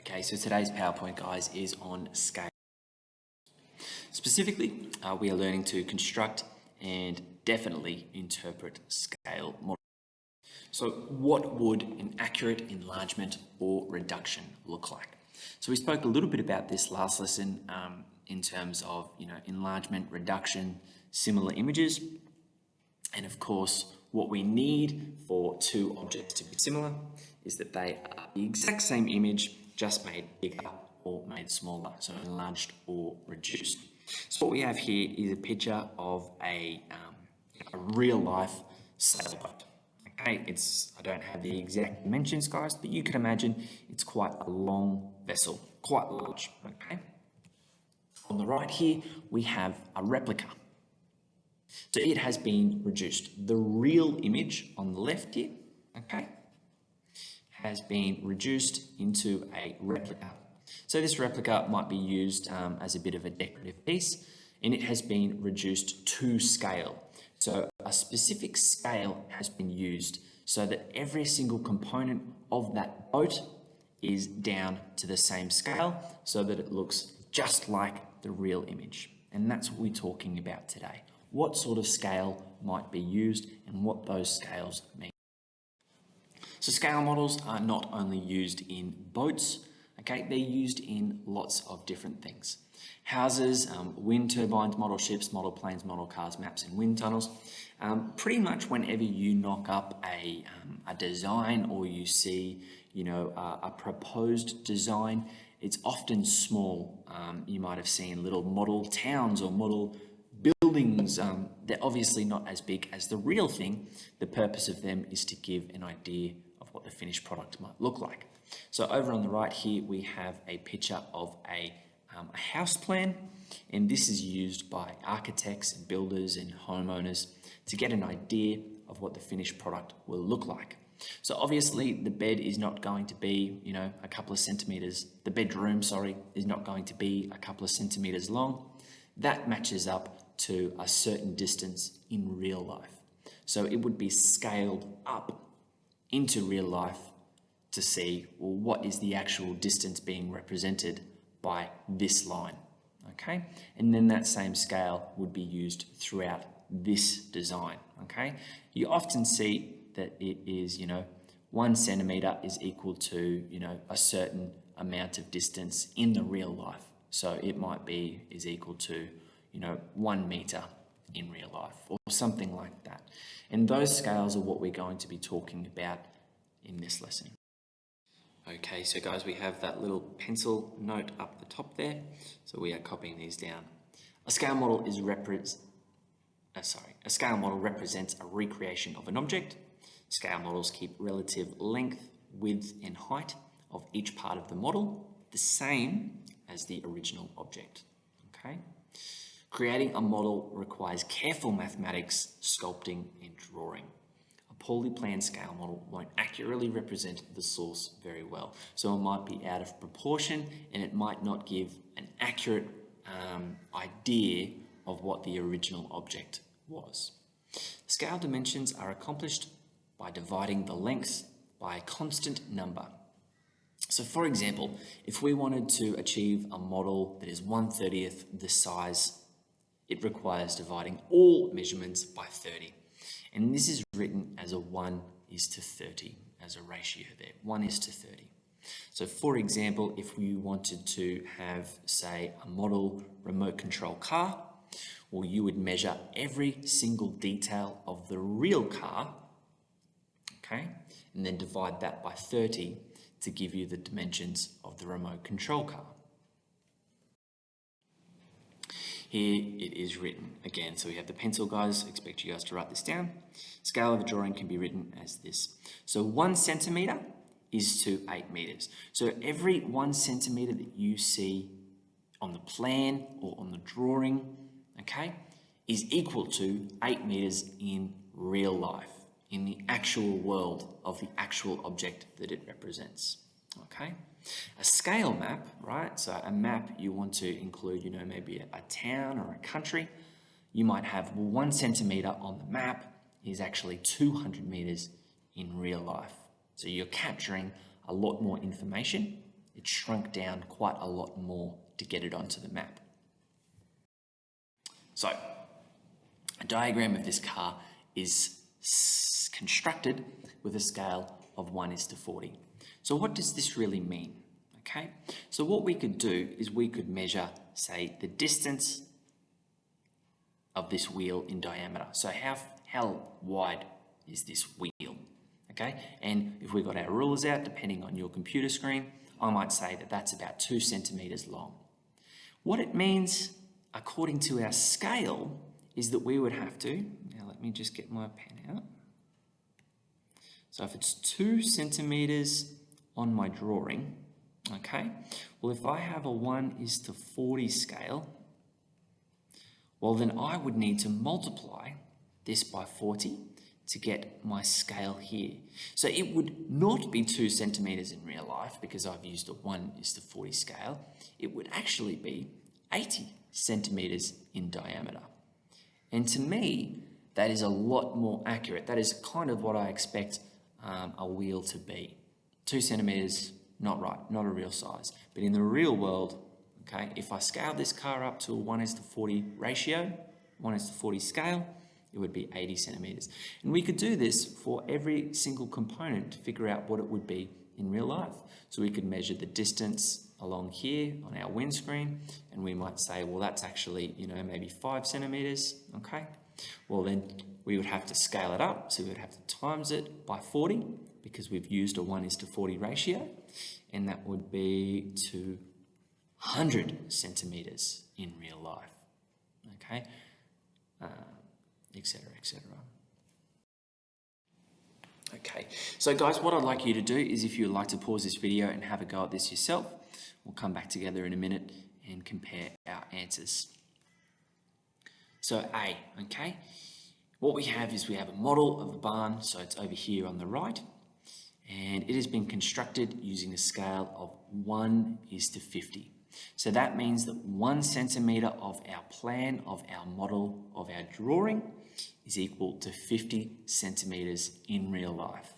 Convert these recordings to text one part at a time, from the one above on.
Okay, so today's PowerPoint, guys, is on scale. Specifically, we are learning to construct and definitely interpret scale models. So what would an accurate enlargement or reduction look like? So we spoke a little bit about this last lesson in terms of, enlargement, reduction, similar images. And of course, what we need for two objects to be similar is that they are the exact same image, just made bigger or made smaller, so enlarged or reduced. So what we have here is a picture of a real-life sailboat. Okay, I don't have the exact dimensions, guys, but you can imagine it's quite a long vessel, quite large. Okay. On the right here, we have a replica. So it has been reduced. The real image on the left here, okay, has been reduced into a replica. So this replica might be used as a bit of a decorative piece, and it has been reduced to scale. So a specific scale has been used so that every single component of that boat is down to the same scale so that it looks just like the real image. And that's what we're talking about today. What sort of scale might be used and what those scales mean. So scale models are not only used in boats, okay, they're used in lots of different things. Houses, wind turbines, model ships, model planes, model cars, maps and wind tunnels. Pretty much whenever you knock up a design or you see, a proposed design, it's often small. You might have seen little model towns or model buildings. They're obviously not as big as the real thing. The purpose of them is to give an idea of what the finished product might look like. So over on the right here, we have a picture of a house plan, and this is used by architects and builders and homeowners to get an idea of what the finished product will look like. So obviously the bed is not going to be, a couple of centimeters. The bedroom, is not going to be a couple of centimeters long. That matches up to a certain distance in real life. So it would be scaled up into real life to see, well, what is the actual distance being represented by this line, okay? And then that same scale would be used throughout this design, okay? You often see that it is, 1 centimeter is equal to, a certain amount of distance in the real life. So it might be is equal to, 1 meter in real life or something like that. And those scales are what we're going to be talking about in this lesson. Okay, so guys, we have that little pencil note up the top there. So we are copying these down. A scale model represents a recreation of an object. Scale models keep relative length, width, and height of each part of the model the same as the original object. Okay? Creating a model requires careful mathematics, sculpting, and drawing. A poorly planned scale model won't accurately represent the source very well. So it might be out of proportion and it might not give an accurate idea of what the original object was. Scale dimensions are accomplished by dividing the length by a constant number. So for example, if we wanted to achieve a model that is 1/30th the size, it requires dividing all measurements by 30. And this is written as a 1:30 as a ratio there, 1:30. So for example, if we wanted to have, say, a model remote control car, well, you would measure every single detail of the real car, okay, and then divide that by 30 to give you the dimensions of the remote control car. Here it is written again. So we have the pencil, guys. Expect you guys to write this down. Scale of a drawing can be written as this. So 1 centimeter is to 8 meters. So every 1 centimeter that you see on the plan or on the drawing, okay, is equal to 8 meters in real life, in the actual world of the actual object that it represents, okay? A scale map, right? So a map you want to include, maybe a town or a country. You might have 1 centimeter on the map is actually 200 meters in real life. So you're capturing a lot more information. we'd shrunk down quite a lot more to get it onto the map. So, a diagram of this car is constructed with a scale of 1:40. So what does this really mean? Okay, so what we could do is we could measure, say, the distance of this wheel in diameter. So how wide is this wheel? Okay, and if we got our rulers out, depending on your computer screen, I might say that that's about 2 centimeters long. What it means, according to our scale, is that we would have to, now let me just get my pen out. So if it's 2 centimeters on my drawing, okay, well, if I have a 1:40 scale, well, then I would need to multiply this by 40 to get my scale here. So it would not be 2 centimeters in real life because I've used a 1:40 scale. It would actually be 80 centimeters in diameter. And to me, that is a lot more accurate. That is kind of what I expect a wheel to be. 2 centimeters, not right, not a real size. But in the real world, okay, if I scale this car up to a 1:40 ratio, 1:40 scale, it would be 80 centimeters. And we could do this for every single component to figure out what it would be in real life. So we could measure the distance along here on our windscreen, and we might say, well, that's actually, maybe 5 centimeters, okay? Well, then we would have to scale it up, so we would have to times it by 40 because we've used a 1:40 ratio, and that would be 200 centimeters in real life, okay? Etc., etc. Okay, so guys, what I'd like you to do is if you'd like to pause this video and have a go at this yourself, we'll come back together in a minute and compare our answers. So A, okay, what we have is we have a model of the barn, so it's over here on the right, and it has been constructed using a scale of 1:50. So that means that 1 centimeter of our plan, of our model, of our drawing is equal to 50 centimeters in real life.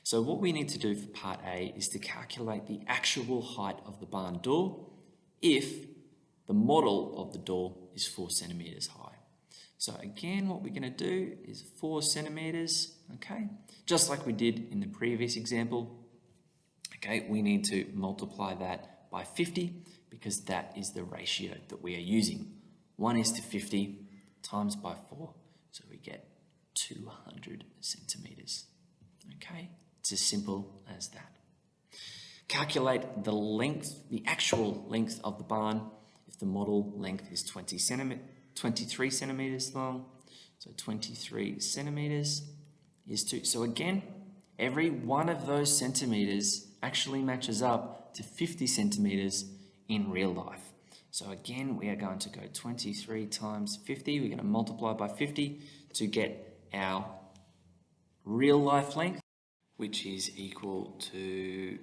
So what we need to do for part A is to calculate the actual height of the barn door if the model of the door is 4 centimeters high. So again, what we're going to do is 4 centimeters, okay? Just like we did in the previous example, okay, we need to multiply that by 50 because that is the ratio that we are using. 1:50 times by 4, so we get 200 centimeters, okay? It's as simple as that. Calculate the length, the actual length of the barn if the model length is 23 centimeters long. So 23 centimeters is 2. So again, every one of those centimeters actually matches up to 50 centimeters in real life. So again, we are going to go 23 times 50. We're going to multiply by 50 to get our real life length, which is equal to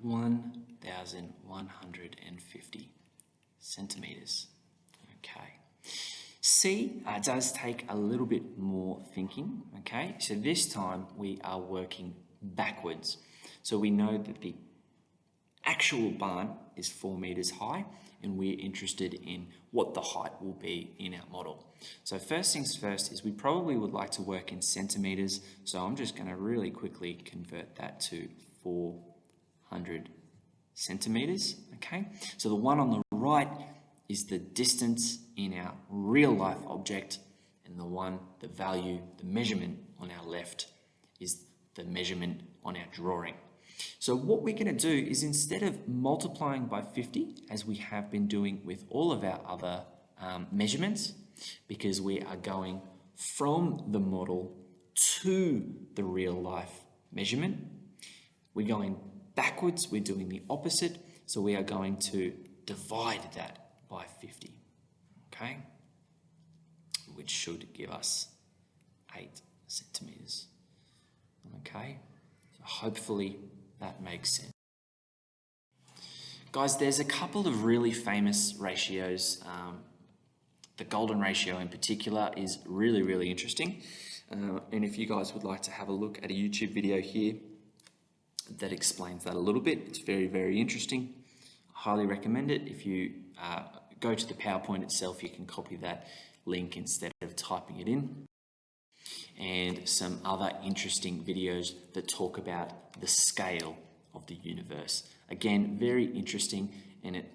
1,150 centimeters. Okay. C does take a little bit more thinking. Okay, so this time we are working backwards. So we know that the actual barn is 4 meters high, and we're interested in what the height will be in our model. So first things first is we probably would like to work in centimeters. So I'm just going to really quickly convert that to 400 centimeters. Okay, so the one on the right is the distance in our real life object, and the value, the measurement on our left is the measurement on our drawing. So what we're going to do is instead of multiplying by 50, as we have been doing with all of our other measurements, because we are going from the model to the real life measurement, we're going backwards, we're doing the opposite, so we are going to divide that by 50, okay, which should give us 8 centimeters, okay, so hopefully that makes sense. Guys, there's a couple of really famous ratios. The golden ratio in particular is really, really interesting. And if you guys would like to have a look at a YouTube video here, that explains that a little bit. It's very, very interesting. Highly recommend it. If you go to the PowerPoint itself, you can copy that link instead of typing it in. And some other interesting videos that talk about the scale of the universe. Again, very interesting, and it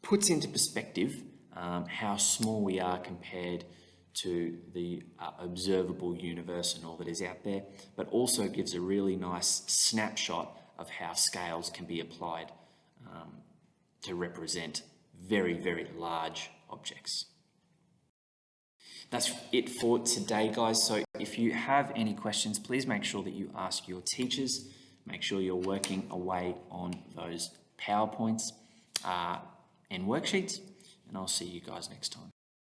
puts into perspective how small we are compared to the observable universe and all that is out there, but also gives a really nice snapshot of how scales can be applied to represent very, very large objects. That's it for today, guys. So if you have any questions, please make sure that you ask your teachers. Make sure you're working away on those PowerPoints and worksheets, and I'll see you guys next time.